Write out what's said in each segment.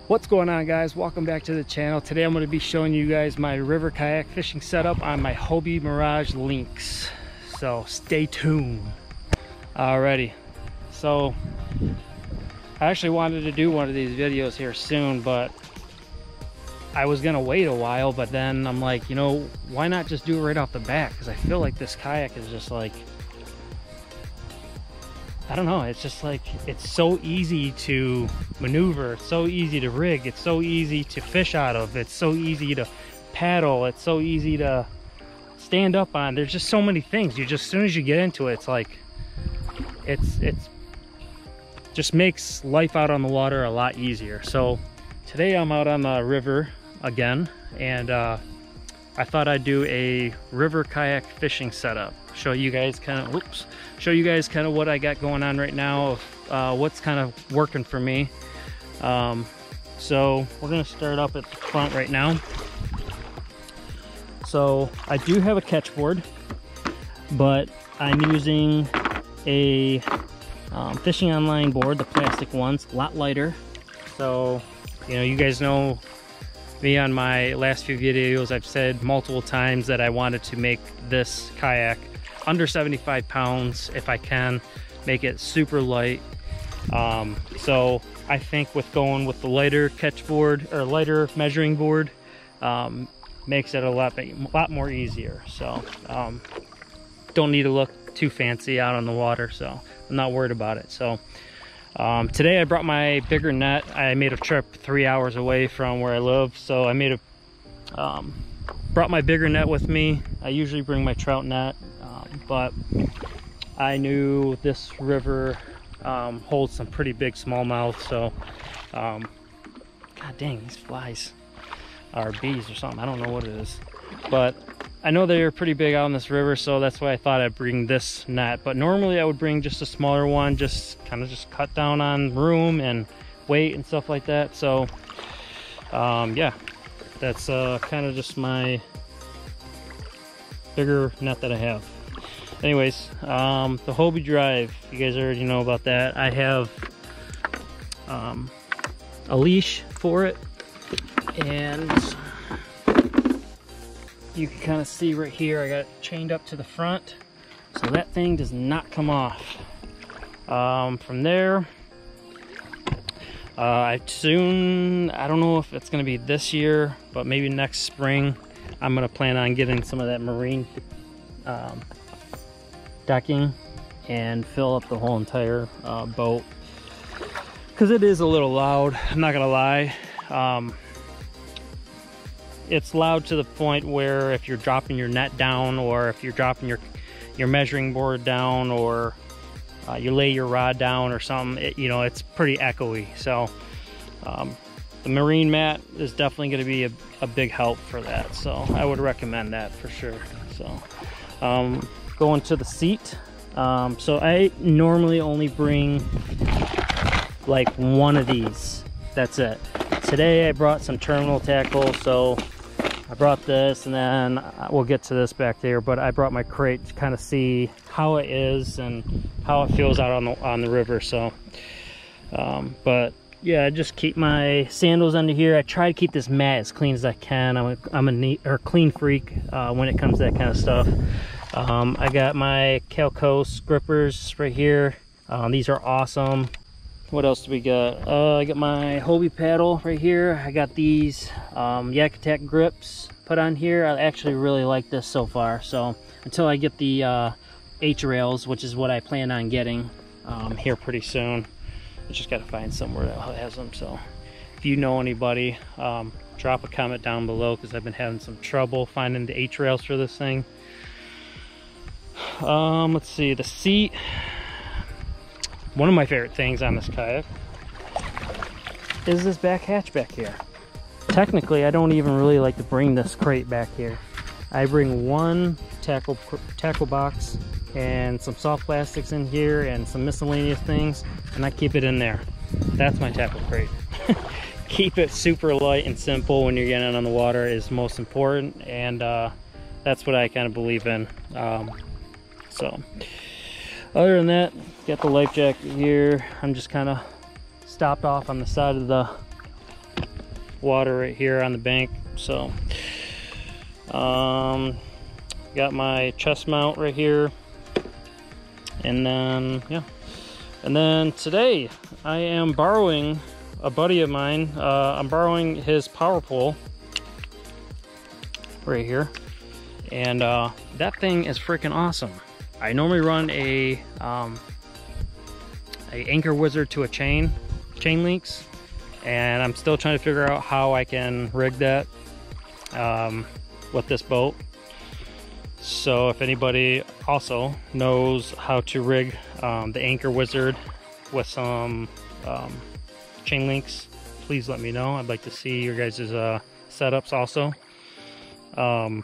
What's going on, guys? Welcome back to the channel. Today I'm going to be showing you guys my river kayak fishing setup on my Hobie Mirage Lynx, so stay tuned. Alrighty, so I actually wanted to do one of these videos here soon, but I was gonna wait a while, but then I'm like, you know, why not just do it right off the bat? Because I feel like this kayak is just like, I don't know, it's just like, it's so easy to maneuver, it's so easy to rig, it's so easy to fish out of, it's so easy to paddle, it's so easy to stand up on. There's just so many things. You just, as soon as you get into it, it's like, it's just makes life out on the water a lot easier. So today I'm out on the river again, and I thought I'd do a river kayak fishing setup. Show you guys kind of, what I got going on right now, what's kind of working for me. So we're gonna start up at the front right now. So I do have a catch board, but I'm using a fishing online board, the plastic ones, a lot lighter. So, you know, you guys know me on my last few videos, I've said multiple times that I wanted to make this kayak under 75 pounds if I can, make it super light. So I think with going with the lighter catch board or lighter measuring board, makes it a lot more easier. So don't need to look too fancy out on the water, so I'm not worried about it. So today I brought my bigger net. I made a trip 3 hours away from where I live, so I made a brought my bigger net with me. I usually bring my trout net, but I knew this river holds some pretty big smallmouth, so god dang, these flies are bees or something, I don't know what it is, but I know they're pretty big out in this river, so that's why I thought I'd bring this net. But normally I would bring just a smaller one, just kind of just cut down on room and weight and stuff like that. So yeah, that's kind of just my bigger net that I have. Anyways, the Hobie drive, you guys already know about that. I have a leash for it, and you can kind of see right here, I got it chained up to the front, so that thing does not come off. From there, I don't know if it's going to be this year, but maybe next spring, I'm going to plan on getting some of that marine decking and fill up the whole entire boat, because it is a little loud, I'm not going to lie. It's loud to the point where if you're dropping your net down, or if you're dropping your measuring board down, or you lay your rod down or something, you know, it's pretty echoey. So the marine mat is definitely going to be a big help for that, so I would recommend that for sure. So going to the seat, so I normally only bring like one of these, that's it. Today I brought some terminal tackle, so I brought this, and then we'll get to this back there, but I brought my crate to kind of see how it is and how it feels out on the river. So but yeah, I just keep my sandals under here. I try to keep this mat as clean as I can. I'm a neat or clean freak when it comes to that kind of stuff. I got my Calcos grippers right here. These are awesome. What else do we got? I got my Hobie paddle right here. I got these Yak Attack grips put on here. I actually really like this so far. So until I get the H rails, which is what I plan on getting here pretty soon. I just got to find somewhere that has them. So if you know anybody, drop a comment down below, because I've been having some trouble finding the H rails for this thing. Let's see, the seat. One of my favorite things on this kayak is this back hatch back here. Technically, I don't even really like to bring this crate back here. I bring one tackle box and some soft plastics in here and some miscellaneous things, and I keep it in there. That's my tackle crate. Keep it super light and simple when you're getting on the water is most important, and that's what I kind of believe in. So other than that, got the life jacket here. I'm just kind of stopped off on the side of the water right here on the bank. So got my chest mount right here, and then yeah, and then today I am borrowing a buddy of mine. I'm borrowing his power pole right here, and that thing is freaking awesome. I normally run a anchor wizard to a chain Lynx, and I'm still trying to figure out how I can rig that with this boat. So if anybody also knows how to rig the anchor wizard with some chain Lynx, please let me know. I'd like to see your guys' setups also. But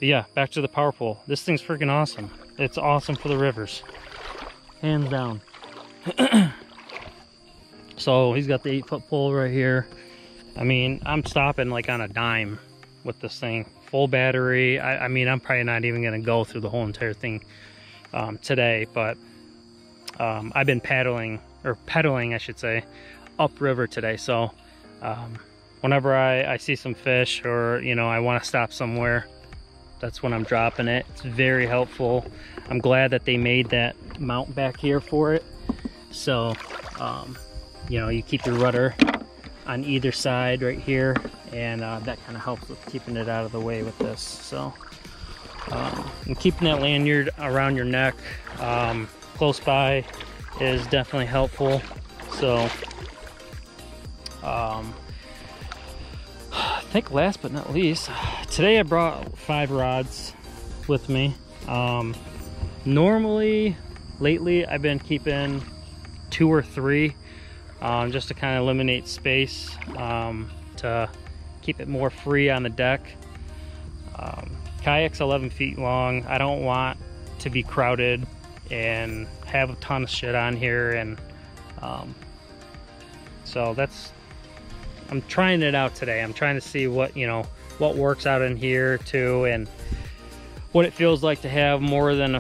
yeah, back to the power pole. This thing's freaking awesome. It's awesome for the rivers, hands down. So he's got the 8-foot pole right here. I mean, I'm stopping like on a dime with this thing. Full battery. I mean, I'm probably not even gonna go through the whole entire thing today, but I've been pedaling, I should say, upriver today. So whenever I see some fish, or you know, I want to stop somewhere, that's when I'm dropping it. It's very helpful. I'm glad that they made that mount back here for it. So you know, you keep your rudder on either side right here, and that kind of helps with keeping it out of the way with this. So and keeping that lanyard around your neck close by is definitely helpful. So I think last but not least, today I brought 5 rods with me. Normally lately I've been keeping 2 or 3 just to kind of eliminate space, to keep it more free on the deck. Kayak's 11 feet long. I don't want to be crowded and have a ton of shit on here, and so I'm trying it out today. I'm trying to see what, you know, what works out in here too, and what it feels like to have more than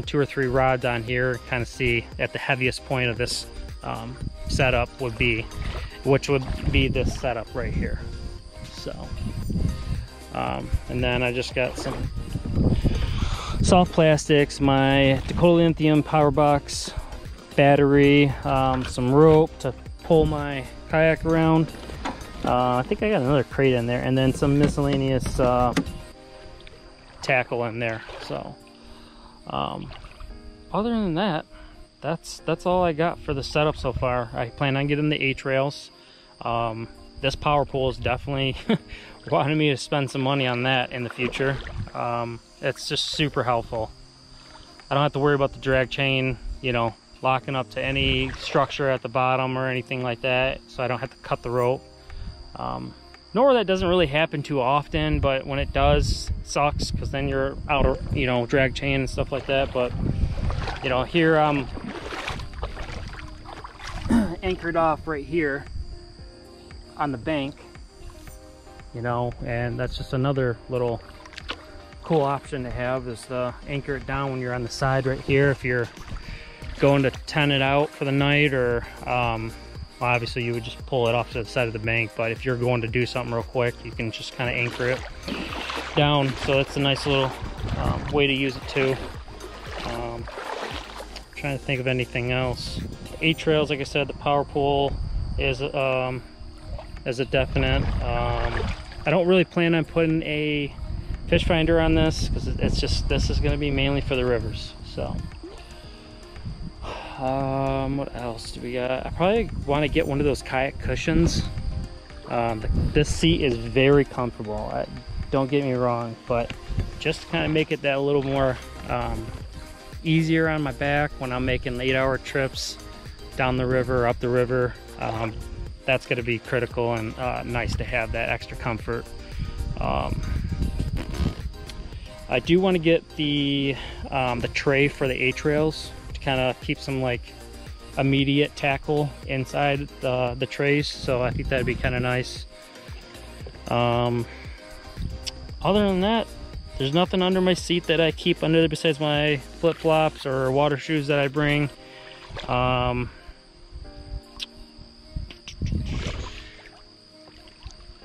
2 or 3 rods on here. Kind of see at the heaviest point of this setup would be, which would be this setup right here. So and then I just got some soft plastics, my Dakota Lithium power box, battery, some rope to pull my kayak around. I think I got another crate in there, and then some miscellaneous tackle in there. So other than that, that's all I got for the setup so far. I plan on getting the H-rails. This power pole is definitely wanting me to spend some money on that in the future. It's just super helpful. I don't have to worry about the drag chain, you know, locking up to any structure at the bottom or anything like that, so I don't have to cut the rope. Nor that doesn't really happen too often, but when it does, it sucks, because then you're out of, you know, drag chain and stuff like that. But you know, here I'm anchored off right here on the bank, you know, and that's just another little cool option to have, is to anchor it down when you're on the side right here. If you're going to tent it out for the night, or well, obviously you would just pull it off to the side of the bank, but if you're going to do something real quick, you can just kind of anchor it down. So that's a nice little way to use it too. Trying to think of anything else. H-rails, like I said, the power pole is a definite. I don't really plan on putting a fish finder on this, because it's just, this is going to be mainly for the rivers. So what else do we got? I probably want to get one of those kayak cushions. This seat is very comfortable, don't get me wrong, but just to kind of make it that a little more easier on my back when I'm making 8-hour trips down the river, up the river. That's going to be critical, and nice to have that extra comfort. I do want to get the tray for the H-rails to kind of keep some like immediate tackle inside the trays, so I think that'd be kind of nice. Other than that, there's nothing under my seat that I keep under there besides my flip-flops or water shoes that I bring.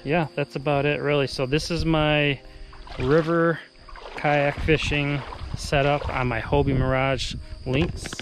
yeah, that's about it really. So this is my river kayak fishing setup on my Hobie Mirage Lynx.